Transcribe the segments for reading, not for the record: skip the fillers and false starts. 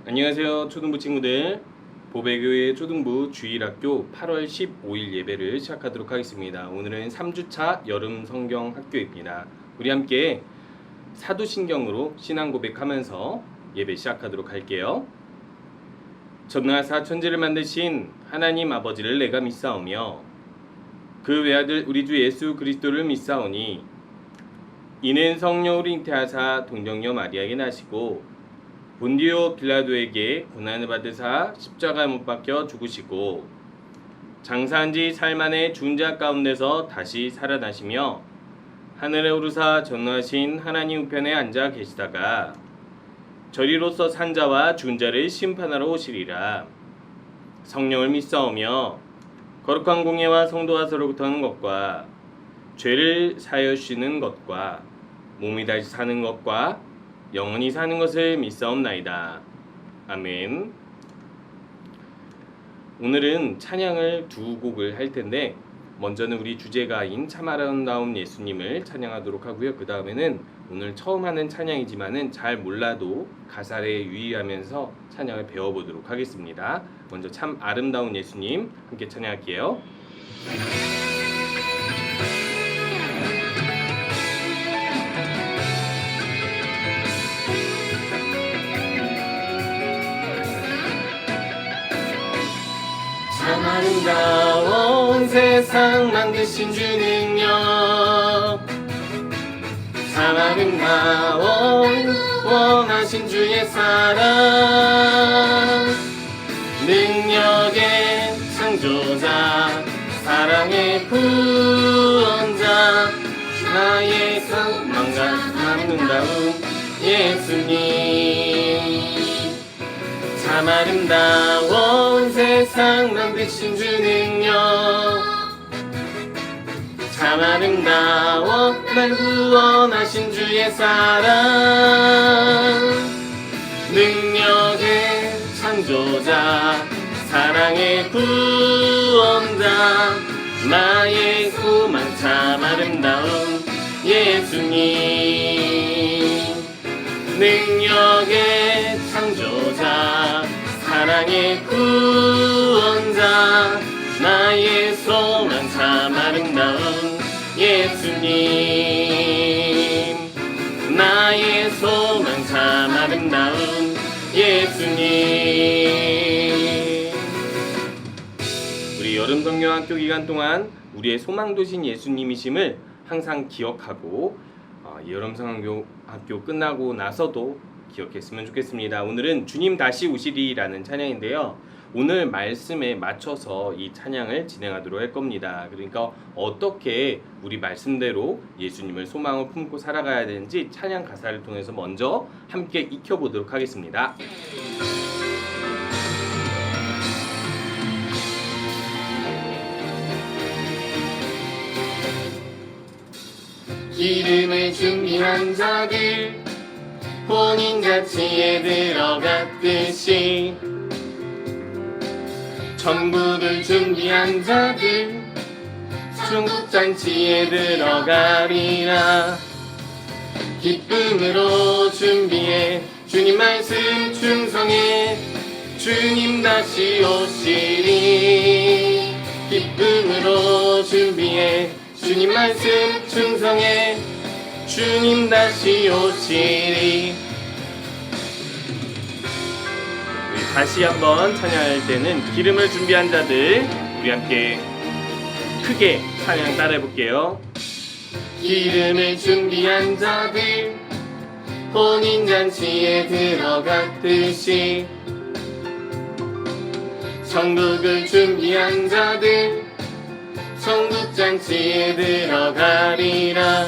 안녕하세요 초등부 친구들. 보배교회 초등부 주일학교 8월 15일 예배를 시작하도록 하겠습니다. 오늘은 3주차 여름 성경 학교입니다. 우리 함께 사도신경으로 신앙 고백하면서 예배 시작하도록 할게요. 전능하사 천지를 만드신 하나님 아버지를 내가 믿사오며 그 외아들 우리 주 예수 그리스도를 믿사오니 이는 성령으로 잉태하사 동정녀 마리아에게 나시고 본디오 빌라도에게 고난을 받으사 십자가에 못 박혀 죽으시고 장사한 지 사흘 만에 죽은 자 가운데서 다시 살아나시며 하늘에 오르사 전능하신 하나님 우편에 앉아 계시다가 저리로서 산 자와 죽은 자를 심판하러 오시리라. 성령을 믿사오며 거룩한 공예와 성도와 서로부터 하는 것과 죄를 사하여 주시는 것과 몸이 다시 사는 것과 영원히 사는 것을 믿사옵나이다. 아멘. 오늘은 찬양을 두 곡을 할 텐데 먼저는 우리 주제가인 참 아름다운 예수님을 찬양하도록 하고요. 그 다음에는 오늘 처음 하는 찬양이지만은 잘 몰라도 가사에 유의하면서 찬양을 배워보도록 하겠습니다. 먼저 참 아름다운 예수님 함께 찬양할게요. 참 아름다운 세상 만드신 주 능력, 참 아름다운 원하신 주의 사랑, 능력의 창조자, 사랑의 구원자, 나의 소망과 아름다운 예수님. 참 아름다운 세상 만드신 주 능력, 참 아름다워 날 구원하신 주의 사랑, 능력의 창조자, 사랑의 구원자, 나의 소망 참 아름다운 예수님. 능력의 창조자, 사랑의 구원자, 나의 소망 참 아름다운 예수님. 나의 소망 참 아름다운 예수님. 우리 여름 성경학교 기간 동안 우리의 소망 되신 예수님이심을 항상 기억하고 여름 성경학교 끝나고 나서도 기억했으면 좋겠습니다. 오늘은 주님 다시 오시리라는 찬양인데요. 오늘 말씀에 맞춰서 이 찬양을 진행하도록 할 겁니다. 그러니까 어떻게 우리 말씀대로 예수님을 소망을 품고 살아가야 되는지 찬양 가사를 통해서 먼저 함께 익혀보도록 하겠습니다. 기름을 준비한 자들 혼인잔치에 들어갔듯이 천국을 준비한 자들 천국잔치에 들어가리라. 기쁨으로 준비해 주님 말씀 충성해 주님 다시 오시리. 기쁨으로 준비해 주님 말씀 충성해 주님 다시 오시리. 우리 다시 한번 찬양할 때는 기름을 준비한 자들 우리 함께 크게 찬양 따라해 볼게요. 기름을 준비한 자들 혼인잔치에 들어갔듯이 천국을 준비한 자들 천국잔치에 들어가리라.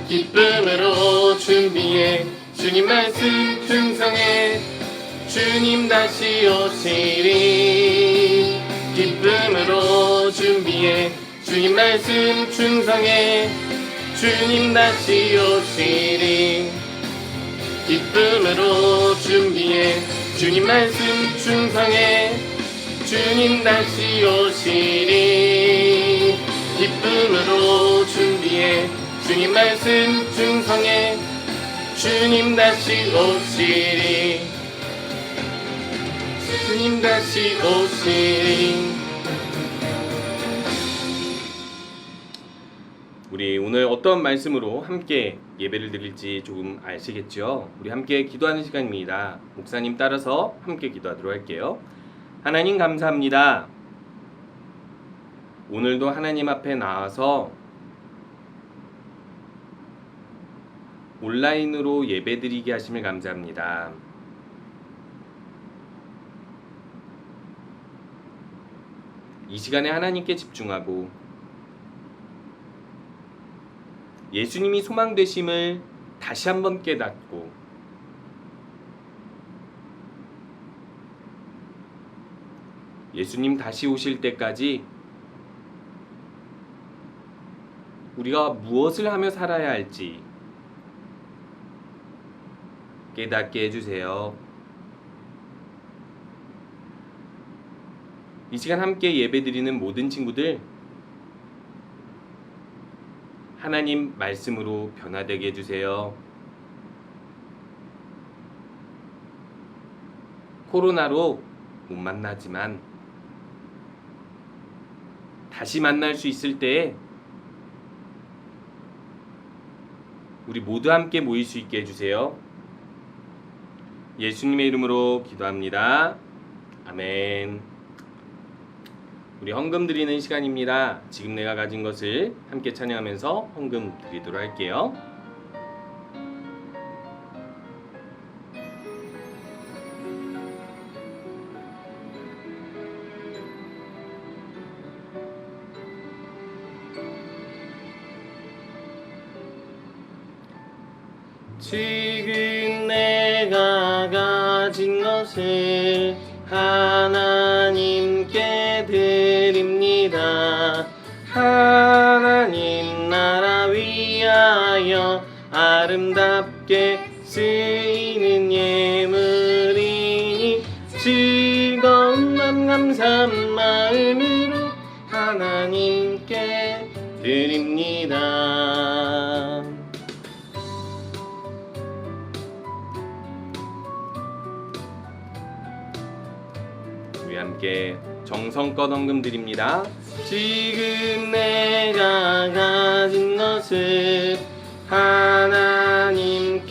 기쁨으로 준비해 주님 말씀 충성해 주님 다시 오시리. 기쁨으로 준비해 주님 말씀 충성해 주님 다시 오시리. 기쁨으로 준비해 주님 말씀 충성해 주님 다시 오시리. 기쁨으로 준비해 주님 말씀 충성해 주님 다시 오시리. 주님 다시 오신. 우리 오늘 어떤 말씀으로 함께 예배를 드릴지 조금 아시겠죠? 우리 함께 기도하는 시간입니다. 목사님 따라서 함께 기도하도록 할게요. 하나님 감사합니다. 오늘도 하나님 앞에 나와서 온라인으로 예배드리게 하심을 감사합니다. 이 시간에 하나님께 집중하고 예수님이 소망되심을 다시 한번 깨닫고 예수님 다시 오실 때까지 우리가 무엇을 하며 살아야 할지 깨닫게 해주세요. 이 시간 함께 예배드리는 모든 친구들 하나님 말씀으로 변화되게 해주세요. 코로나로 못 만나지만 다시 만날 수 있을 때에 우리 모두 함께 모일 수 있게 해주세요. 예수님의 이름으로 기도합니다. 아멘. 우리 헌금 드리는 시간입니다. 지금 내가 가진 것을 함께 찬양하면서 헌금 드리도록 할게요. 지금 내가 가진 것을 하나님께 드립니다. 하나님 나라 위하여 아름답게 쓰이는 예물이니 즐거운 맘 감사한 마음으로 하나님께 드립니다. 우리 함께 정성껏 헌금 드립니다. 지금 내가 가진 것을 하나님께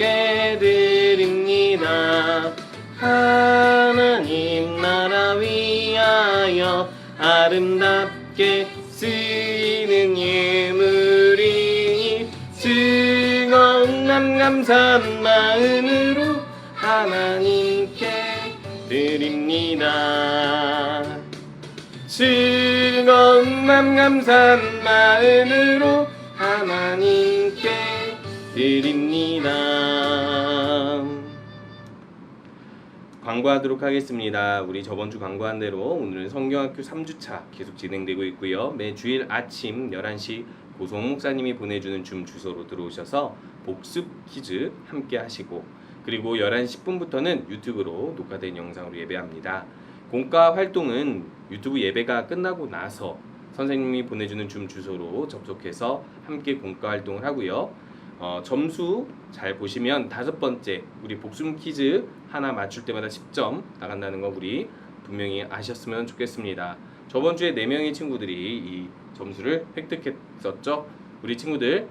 드립니다. 하나님 나라 위하여 아름답게 쓰이는 예물이니 즐거운 맘 감사한 마음으로 하나님께 드립니다. 즐거운 맘 감사한 마음으로 하나님께 드립니다. 광고하도록 하겠습니다. 우리 저번주 광고한 대로 오늘은 성경학교 3주차 계속 진행되고 있고요. 매 주일 아침 11시 고송 목사님이 보내주는 줌 주소로 들어오셔서 복습 퀴즈 함께 하시고, 그리고 11시 10분부터는 유튜브로 녹화된 영상으로 예배합니다. 공과 활동은 유튜브 예배가 끝나고 나서 선생님이 보내주는 줌 주소로 접속해서 함께 공과 활동을 하고요. 점수 잘 보시면 5번째 우리 복습 퀴즈 하나 맞출 때마다 10점 나간다는 거 우리 분명히 아셨으면 좋겠습니다. 저번 주에 4명의 친구들이 이 점수를 획득했었죠. 우리 친구들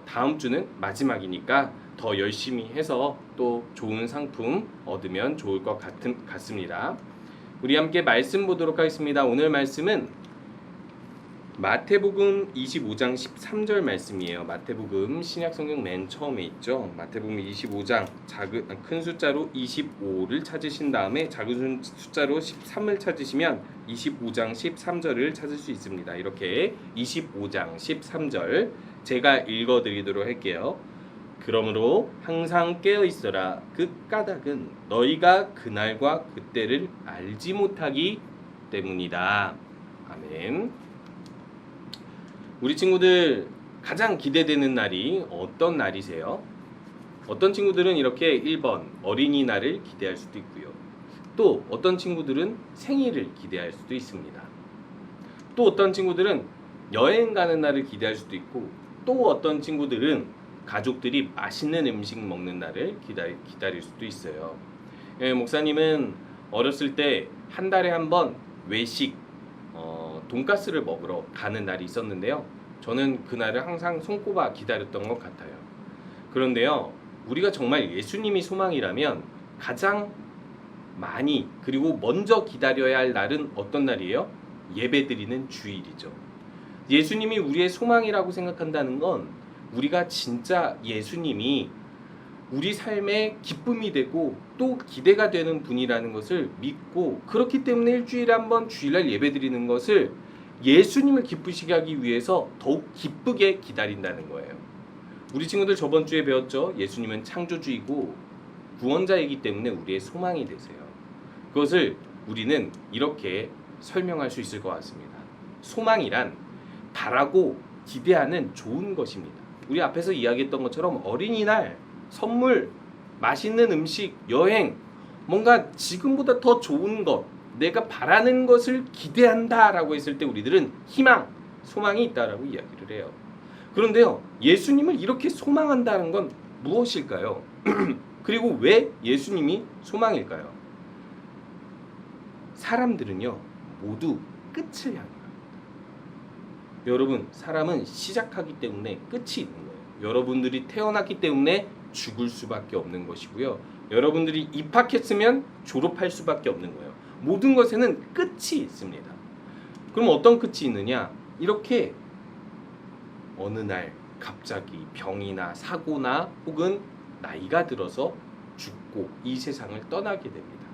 다음 주는 마지막이니까 더 열심히 해서 또 좋은 상품 얻으면 좋을 것 같습니다. 우리 함께 말씀 보도록 하겠습니다. 오늘 말씀은 마태복음 25장 13절 말씀이에요. 마태복음 신약성경 맨 처음에 있죠. 마태복음 25장 큰 숫자로 25를 찾으신 다음에 작은 숫자로 13을 찾으시면 25장 13절을 찾을 수 있습니다. 이렇게 25장 13절 제가 읽어드리도록 할게요. 그러므로 항상 깨어 있어라. 그 까닭은 너희가 그날과 그때를 알지 못하기 때문이다. 아멘. 우리 친구들 가장 기대되는 날이 어떤 날이세요? 어떤 친구들은 이렇게 1번 어린이날을 기대할 수도 있고요. 또 어떤 친구들은 생일을 기대할 수도 있습니다. 또 어떤 친구들은 여행 가는 날을 기대할 수도 있고, 또 어떤 친구들은 가족들이 맛있는 음식 먹는 날을 기다릴 수도 있어요. 목사님은 어렸을 때 한 달에 한 번 외식 돈가스를 먹으러 가는 날이 있었는데요. 저는 그날을 항상 손꼽아 기다렸던 것 같아요. 그런데요, 우리가 정말 예수님이 소망이라면 가장 많이 그리고 먼저 기다려야 할 날은 어떤 날이에요? 예배드리는 주일이죠. 예수님이 우리의 소망이라고 생각한다는 건 우리가 진짜 예수님이 우리 삶의 기쁨이 되고 또 기대가 되는 분이라는 것을 믿고, 그렇기 때문에 일주일에 한 번 주일날 예배드리는 것을 예수님을 기쁘시게 하기 위해서 더욱 기쁘게 기다린다는 거예요. 우리 친구들 저번 주에 배웠죠? 예수님은 창조주이고 구원자이기 때문에 우리의 소망이 되세요. 그것을 우리는 이렇게 설명할 수 있을 것 같습니다. 소망이란 바라고 기대하는 좋은 것입니다. 우리 앞에서 이야기했던 것처럼 어린이날, 선물, 맛있는 음식, 여행, 뭔가 지금보다 더 좋은 것, 내가 바라는 것을 기대한다라고 했을 때 우리들은 희망, 소망이 있다라고 이야기를 해요. 그런데요, 예수님을 이렇게 소망한다는 건 무엇일까요? 그리고 왜 예수님이 소망일까요? 사람들은요, 모두 끝을 향해요. 여러분, 사람은 시작하기 때문에 끝이 있는 거예요. 여러분들이 태어났기 때문에 죽을 수밖에 없는 것이고요. 여러분들이 입학했으면 졸업할 수밖에 없는 거예요. 모든 것에는 끝이 있습니다. 그럼 어떤 끝이 있느냐? 이렇게 어느 날 갑자기 병이나 사고나 혹은 나이가 들어서 죽고 이 세상을 떠나게 됩니다.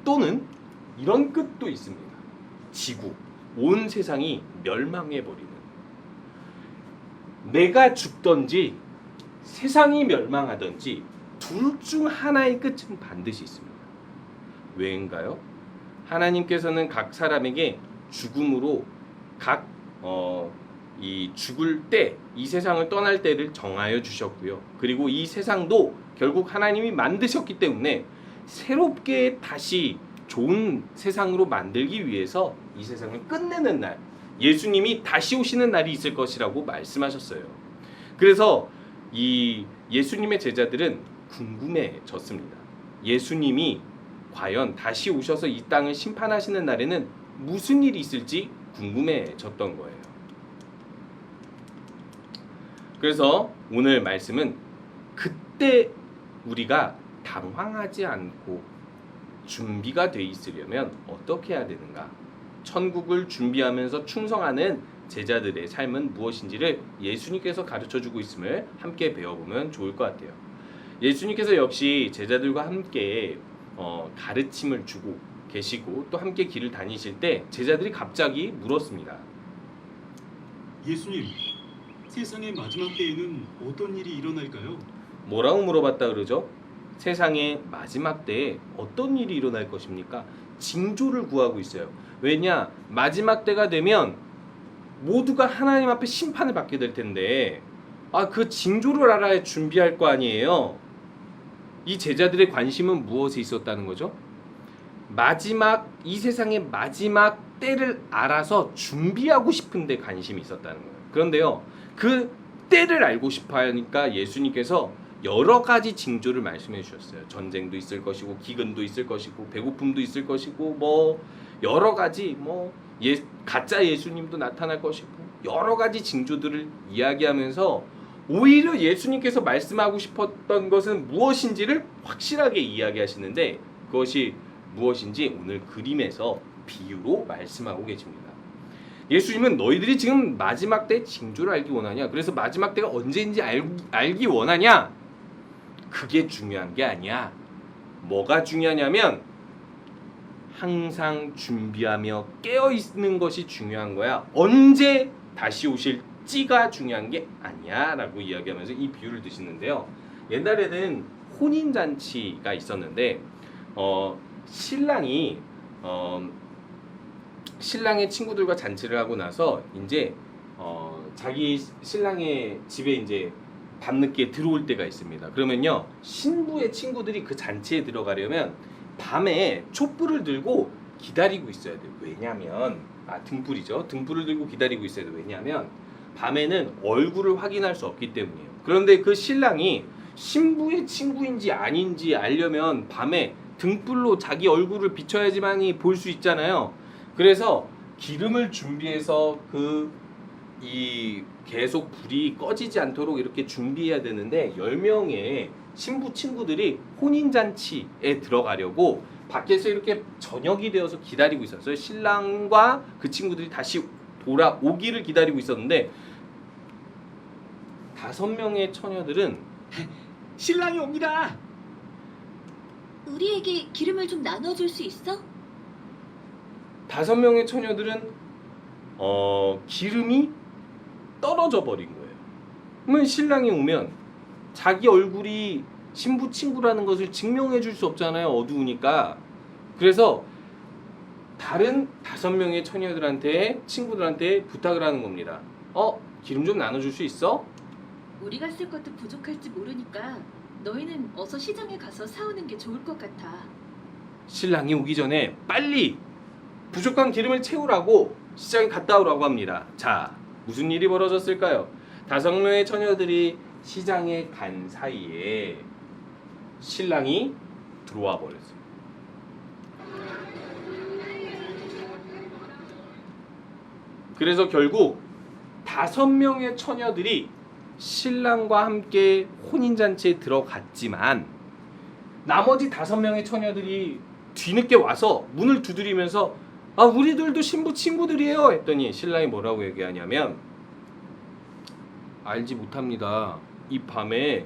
또는 이런 끝도 있습니다. 지구, 온 세상이 멸망해버리는, 내가 죽던지 세상이 멸망하던지 둘 중 하나의 끝은 반드시 있습니다. 왜인가요? 하나님께서는 각 사람에게 죽음으로 이 죽을 때, 이 세상을 떠날 때를 정하여 주셨고요. 그리고 이 세상도 결국 하나님이 만드셨기 때문에 새롭게 다시 좋은 세상으로 만들기 위해서 이 세상을 끝내는 날, 예수님이 다시 오시는 날이 있을 것이라고 말씀하셨어요. 그래서 이 예수님의 제자들은 궁금해졌습니다. 예수님이 과연 다시 오셔서 이 땅을 심판하시는 날에는 무슨 일이 있을지 궁금해졌던 거예요. 그래서 오늘 말씀은 그때 우리가 당황하지 않고 준비가 돼 있으려면 어떻게 해야 되는가? 천국을 준비하면서 충성하는 제자들의 삶은 무엇인지를 예수님께서 가르쳐주고 있음을 함께 배워보면 좋을 것 같아요. 예수님께서 역시 제자들과 함께 가르침을 주고 계시고 또 함께 길을 다니실 때 제자들이 갑자기 물었습니다. 예수님, 세상의 마지막 때에는 어떤 일이 일어날까요? 뭐라고 물어봤다 그러죠? 세상의 마지막 때에 어떤 일이 일어날 것입니까? 징조를 구하고 있어요. 왜냐? 마지막 때가 되면 모두가 하나님 앞에 심판을 받게 될 텐데 그 징조를 알아야 준비할 거 아니에요. 이 제자들의 관심은 무엇에 있었다는 거죠? 이 세상의 마지막 때를 알아서 준비하고 싶은데 관심이 있었다는 거예요. 그런데요, 그 때를 알고 싶어 하니까 예수님께서 여러 가지 징조를 말씀해 주셨어요. 전쟁도 있을 것이고 기근도 있을 것이고 배고픔도 있을 것이고 여러 가지 가짜 예수님도 나타날 것이고 여러 가지 징조들을 이야기하면서 오히려 예수님께서 말씀하고 싶었던 것은 무엇인지를 확실하게 이야기하시는데 그것이 무엇인지 오늘 그림에서 비유로 말씀하고 계십니다. 예수님은 너희들이 지금 마지막 때 징조를 알기 원하냐? 그래서 마지막 때가 언제인지 알기 원하냐? 그게 중요한 게 아니야. 뭐가 중요하냐면 항상 준비하며 깨어있는 것이 중요한 거야. 언제 다시 오실지가 중요한 게 아니야 라고 이야기하면서 이 비유를 드시는데요. 옛날에는 혼인잔치가 있었는데 신랑의 친구들과 잔치를 하고 나서 이제 자기 신랑의 집에 이제 밤늦게 들어올 때가 있습니다. 그러면요, 신부의 친구들이 그 잔치에 들어가려면 밤에 촛불을 들고 기다리고 있어야 돼요. 왜냐면 등불이죠. 등불을 들고 기다리고 있어야 돼요. 왜냐면 밤에는 얼굴을 확인할 수 없기 때문이에요. 그런데 그 신랑이 신부의 친구인지 아닌지 알려면 밤에 등불로 자기 얼굴을 비춰야지만이 볼 수 있잖아요. 그래서 기름을 준비해서 이 계속 불이 꺼지지 않도록 이렇게 준비해야 되는데 10명의 신부 친구들이 혼인잔치에 들어가려고 밖에서 이렇게 저녁이 되어서 기다리고 있었어요. 신랑과 그 친구들이 다시 돌아오기를 기다리고 있었는데 5명의 처녀들은 신랑이 옵니다. 우리에게 기름을 좀 나눠줄 수 있어? 5명의 처녀들은 기름이 떨어져 버린 거예요. 그러면 신랑이 오면 자기 얼굴이 신부 친구라는 것을 증명해 줄 수 없잖아요. 어두우니까. 그래서 다른 5명의 처녀들한테 친구들한테 부탁을 하는 겁니다. 기름 좀 나눠줄 수 있어? 우리가 쓸 것도 부족할지 모르니까 너희는 어서 시장에 가서 사오는 게 좋을 것 같아. 신랑이 오기 전에 빨리 부족한 기름을 채우라고 시장에 갔다 오라고 합니다. 자, 무슨 일이 벌어졌을까요? 5명의 처녀들이 시장에 간 사이에 신랑이 들어와 버렸어요. 그래서 결국 5명의 처녀들이 신랑과 함께 혼인잔치에 들어갔지만 나머지 5명의 처녀들이 뒤늦게 와서 문을 두드리면서 우리들도 신부 친구들이에요 했더니 신랑이 뭐라고 얘기하냐면 알지 못합니다. 이 밤에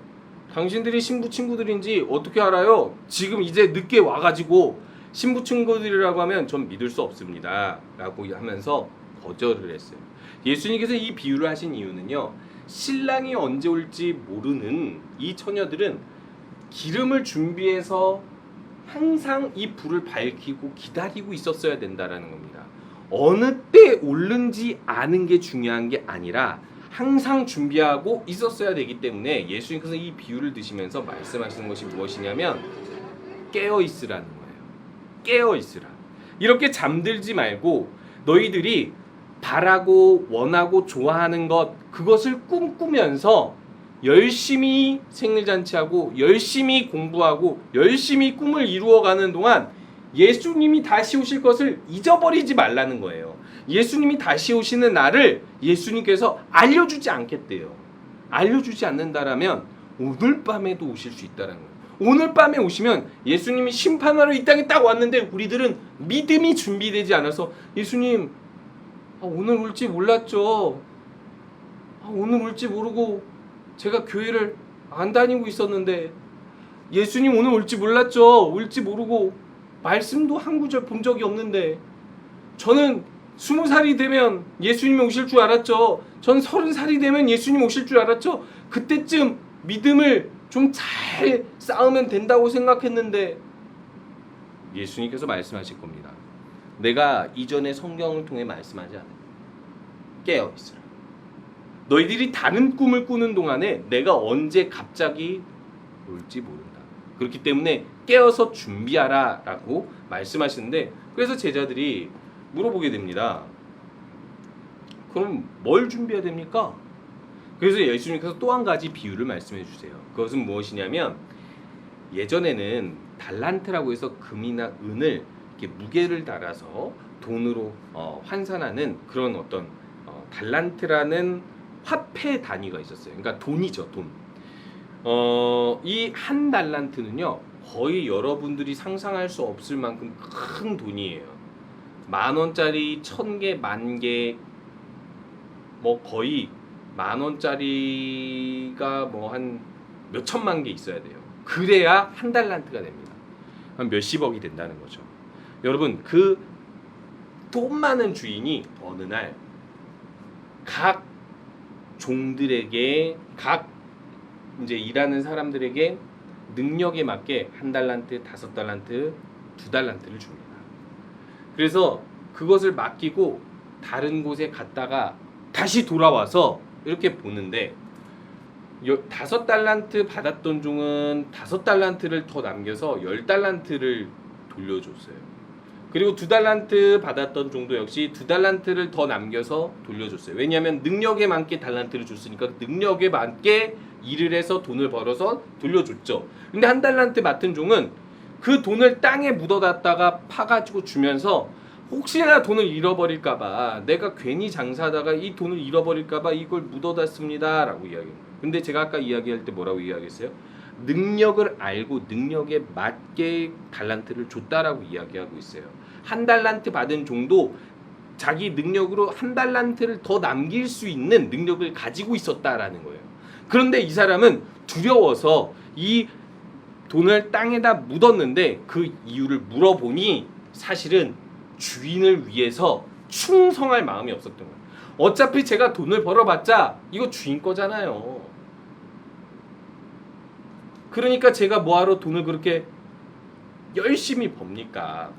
당신들이 신부 친구들인지 어떻게 알아요? 지금 이제 늦게 와가지고 신부 친구들이라고 하면 전 믿을 수 없습니다 라고 하면서 거절을 했어요. 예수님께서 이 비유를 하신 이유는요, 신랑이 언제 올지 모르는 이 처녀들은 기름을 준비해서 항상 이 불을 밝히고 기다리고 있었어야 된다라는 겁니다. 어느 때 오른지 아는 게 중요한 게 아니라 항상 준비하고 있었어야 되기 때문에 예수님께서 이 비유를 드시면서 말씀하시는 것이 무엇이냐면 깨어 있으라는 거예요. 깨어 있으라. 이렇게 잠들지 말고 너희들이 바라고 원하고 좋아하는 것, 그것을 꿈꾸면서 열심히 생일잔치하고 열심히 공부하고 열심히 꿈을 이루어가는 동안 예수님이 다시 오실 것을 잊어버리지 말라는 거예요. 예수님이 다시 오시는 날을 예수님께서 알려주지 않겠대요. 알려주지 않는다라면 오늘 밤에도 오실 수 있다는 거예요. 오늘 밤에 오시면 예수님이 심판하러 이 땅에 딱 왔는데 우리들은 믿음이 준비되지 않아서 예수님 오늘 올지 몰랐죠. 오늘 올지 모르고 제가 교회를 안 다니고 있었는데 예수님 오늘 올지 몰랐죠. 올지 모르고 말씀도 한 구절 본 적이 없는데 저는 20살이 되면 예수님이 오실 줄 알았죠. 전 30살이 되면 예수님 오실 줄 알았죠. 그때쯤 믿음을 좀 잘 쌓으면 된다고 생각했는데 예수님께서 말씀하실 겁니다. 내가 이전에 성경을 통해 말씀하지 않아요. 깨어 있으라. 너희들이 다른 꿈을 꾸는 동안에 내가 언제 갑자기 올지 모른다. 그렇기 때문에 깨어서 준비하라 라고 말씀하시는데 그래서 제자들이 물어보게 됩니다. 그럼 뭘 준비해야 됩니까? 그래서 예수님께서 또 한 가지 비유를 말씀해 주세요. 그것은 무엇이냐면 예전에는 달란트라고 해서 금이나 은을 이렇게 무게를 달아서 돈으로 환산하는 그런 어떤 달란트라는 화폐 단위가 있었어요. 그러니까 돈이죠, 돈. 이 한 달란트는요 거의 여러분들이 상상할 수 없을 만큼 큰 돈이에요. 10,000원짜리 1,000개, 10,000개, 뭐 거의 10,000원짜리가 뭐 한 몇천만 개 있어야 돼요. 그래야 한 달란트가 됩니다. 한 몇십억이 된다는 거죠. 여러분 그 돈 많은 주인이 어느 날 각 종들에게 각 이제 일하는 사람들에게 능력에 맞게 1달란트, 5달란트, 2달란트를 줍니다. 그래서 그것을 맡기고 다른 곳에 갔다가 다시 돌아와서 이렇게 보는데 5달란트 받았던 종은 5달란트를 더 남겨서 10달란트를 돌려줬어요. 그리고 2달란트 받았던 종도 역시 2달란트를 더 남겨서 돌려줬어요. 왜냐하면 능력에 맞게 달란트를 줬으니까 능력에 맞게 일을 해서 돈을 벌어서 돌려줬죠. 근데 1달란트 맡은 종은 그 돈을 땅에 묻어놨다가 파가지고 주면서 혹시나 돈을 잃어버릴까봐 내가 괜히 장사하다가 이 돈을 잃어버릴까봐 이걸 묻어놨습니다 라고 이야기해요. 근데 제가 아까 이야기할 때 뭐라고 이야기했어요? 능력을 알고 능력에 맞게 달란트를 줬다라고 이야기하고 있어요. 한 달란트 받은 종도 자기 능력으로 한 달란트를 더 남길 수 있는 능력을 가지고 있었다라는 거예요. 그런데 이 사람은 두려워서 이 돈을 땅에다 묻었는데 그 이유를 물어보니 사실은 주인을 위해서 충성할 마음이 없었던 거예요. 어차피 제가 돈을 벌어봤자 이거 주인 거잖아요. 그러니까 제가 뭐하러 돈을 그렇게 열심히 법니까?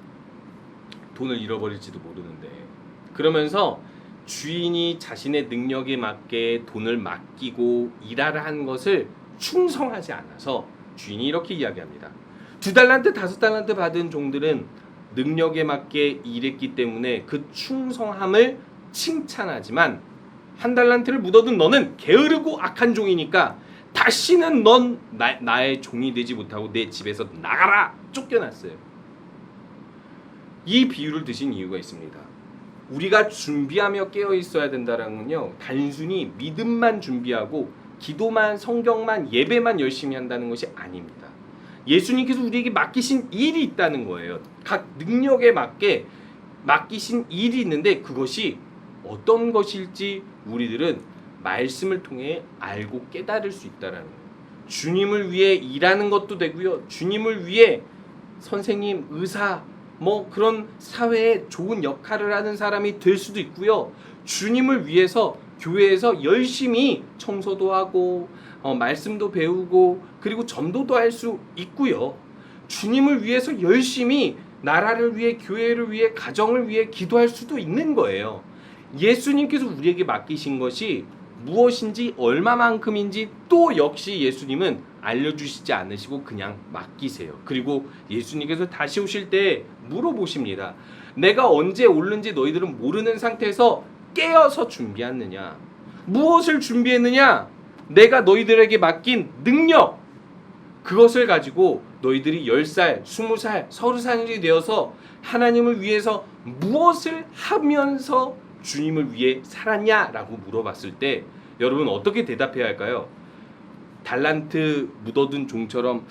돈을 잃어버릴지도 모르는데. 그러면서 주인이 자신의 능력에 맞게 돈을 맡기고 일하라 한 것을 충성하지 않아서 주인이 이렇게 이야기합니다. 2달란트, 5달란트 받은 종들은 능력에 맞게 일했기 때문에 그 충성함을 칭찬하지만 1달란트를 묻어둔 너는 게으르고 악한 종이니까 다시는 넌 나의 종이 되지 못하고 내 집에서 나가라! 쫓겨났어요. 이 비유를 드신 이유가 있습니다. 우리가 준비하며 깨어 있어야 된다는 건요, 단순히 믿음만 준비하고 기도만, 성경만, 예배만 열심히 한다는 것이 아닙니다. 예수님께서 우리에게 맡기신 일이 있다는 거예요. 각 능력에 맞게 맡기신 일이 있는데 그것이 어떤 것일지 우리들은 말씀을 통해 알고 깨달을 수 있다는 거예요. 주님을 위해 일하는 것도 되고요. 주님을 위해 선생님, 의사, 뭐 그런 사회에 좋은 역할을 하는 사람이 될 수도 있고요. 주님을 위해서 교회에서 열심히 청소도 하고 말씀도 배우고 그리고 전도도 할 수 있고요. 주님을 위해서 열심히 나라를 위해, 교회를 위해, 가정을 위해 기도할 수도 있는 거예요. 예수님께서 우리에게 맡기신 것이 무엇인지 얼마만큼인지 또 역시 예수님은 알려주시지 않으시고 그냥 맡기세요. 그리고 예수님께서 다시 오실 때 물어보십니다. 내가 언제 오는지 너희들은 모르는 상태에서 깨어서 준비했느냐? 무엇을 준비했느냐? 내가 너희들에게 맡긴 능력, 그것을 가지고 너희들이 10살, 20살, 30살이 되어서 하나님을 위해서 무엇을 하면서 주님을 위해 살았냐라고 물어봤을 때 여러분 어떻게 대답해야 할까요? 달란트 묻어둔 종처럼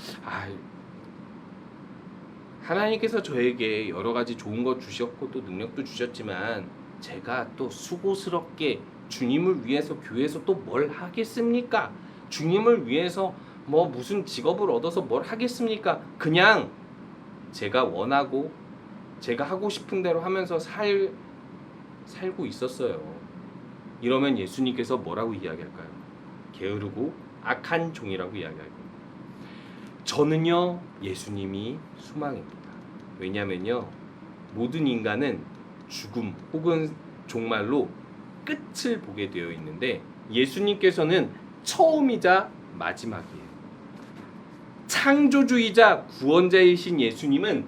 하나님께서 저에게 여러 가지 좋은 거 주셨고 또 능력도 주셨지만 제가 또 수고스럽게 주님을 위해서 교회에서 또 뭘 하겠습니까? 주님을 위해서 뭐 무슨 직업을 얻어서 뭘 하겠습니까? 그냥 제가 원하고 제가 하고 싶은 대로 하면서 살고 있었어요. 이러면 예수님께서 뭐라고 이야기할까요? 게으르고 악한 종이라고 이야기할 겁니다. 저는요, 예수님이 소망입니다. 왜냐면요, 모든 인간은 죽음 혹은 종말로 끝을 보게 되어 있는데 예수님께서는 처음이자 마지막이에요. 창조주이자 구원자이신 예수님은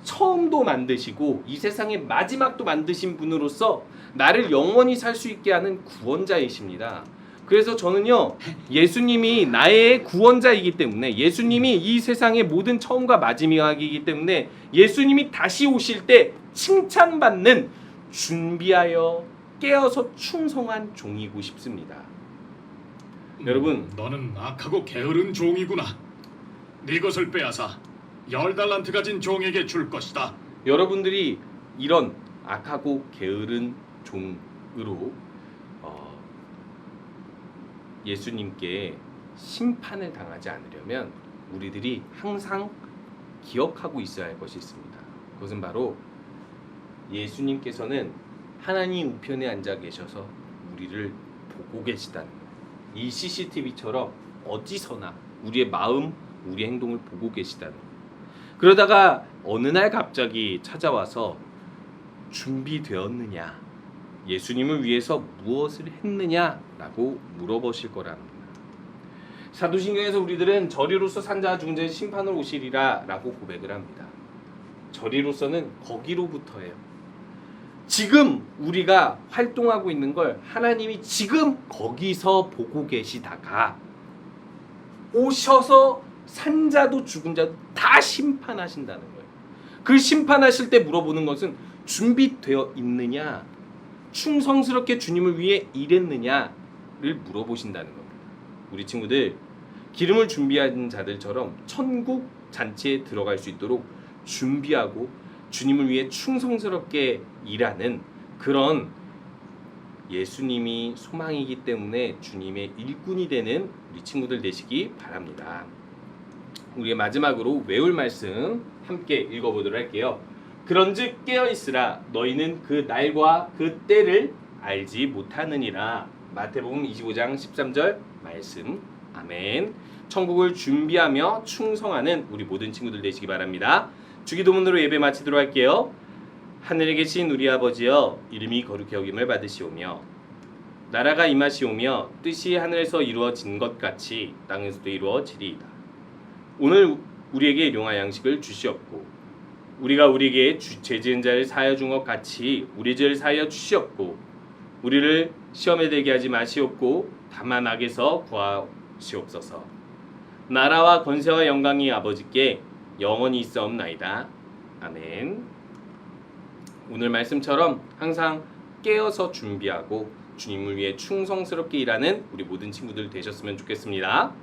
처음도 만드시고 이 세상의 마지막도 만드신 분으로서 나를 영원히 살 수 있게 하는 구원자이십니다. 그래서 저는요, 예수님이 나의 구원자이기 때문에, 예수님이 이 세상의 모든 처음과 마지막이기 때문에 예수님이 다시 오실 때 칭찬받는 준비하여 깨어서 충성한 종이고 싶습니다. 여러분, 너는 악하고 게으른 종이구나. 네 것을 빼앗아 10달란트 가진 종에게 줄 것이다. 여러분들이 이런 악하고 게으른 종으로 예수님께 심판을 당하지 않으려면 우리들이 항상 기억하고 있어야 할 것이 있습니다. 그것은 바로 예수님께서는 하나님 우편에 앉아 계셔서 우리를 보고 계시다는 거예요. 이 CCTV처럼 어디서나 우리의 마음, 우리 행동을 보고 계시다는 거예요. 그러다가 어느 날 갑자기 찾아와서 준비되었느냐, 예수님을 위해서 무엇을 했느냐라고 물어보실 거라는 겁니다. 사도신경에서 우리들은 저리로서 산 자와 죽은 자의 심판을 오시리라 라고 고백을 합니다. 저리로서는 거기로부터예요. 지금 우리가 활동하고 있는 걸 하나님이 지금 거기서 보고 계시다가 오셔서 산 자도 죽은 자도 다 심판하신다는 거예요. 그 심판하실 때 물어보는 것은 준비되어 있느냐, 충성스럽게 주님을 위해 일했느냐를 물어보신다는 겁니다. 우리 친구들, 기름을 준비한 자들처럼 천국 잔치에 들어갈 수 있도록 준비하고 주님을 위해 충성스럽게 일하는 그런 예수님이 소망이기 때문에 주님의 일꾼이 되는 우리 친구들 되시기 바랍니다. 우리의 마지막으로 외울 말씀 함께 읽어보도록 할게요. 그런즉 깨어있으라, 너희는 그 날과 그 때를 알지 못하느니라. 마태복음 25장 13절 말씀. 아멘. 천국을 준비하며 충성하는 우리 모든 친구들 되시기 바랍니다. 주기도문으로 예배 마치도록 할게요. 하늘에 계신 우리 아버지여, 이름이 거룩히 여김을 받으시오며 나라가 임하시오며 뜻이 하늘에서 이루어진 것 같이 땅에서도 이루어지리이다. 오늘 우리에게 일용할 양식을 주시옵고 우리가 우리에게 죄 지은 자를 사하여 준 것 같이 우리 죄를 사하여 주시옵고 우리를 시험에 들게 하지 마시옵고 다만 악에서 구하시옵소서. 나라와 권세와 영광이 아버지께 영원히 있사옵나이다. 아멘. 오늘 말씀처럼 항상 깨어서 준비하고 주님을 위해 충성스럽게 일하는 우리 모든 친구들 되셨으면 좋겠습니다.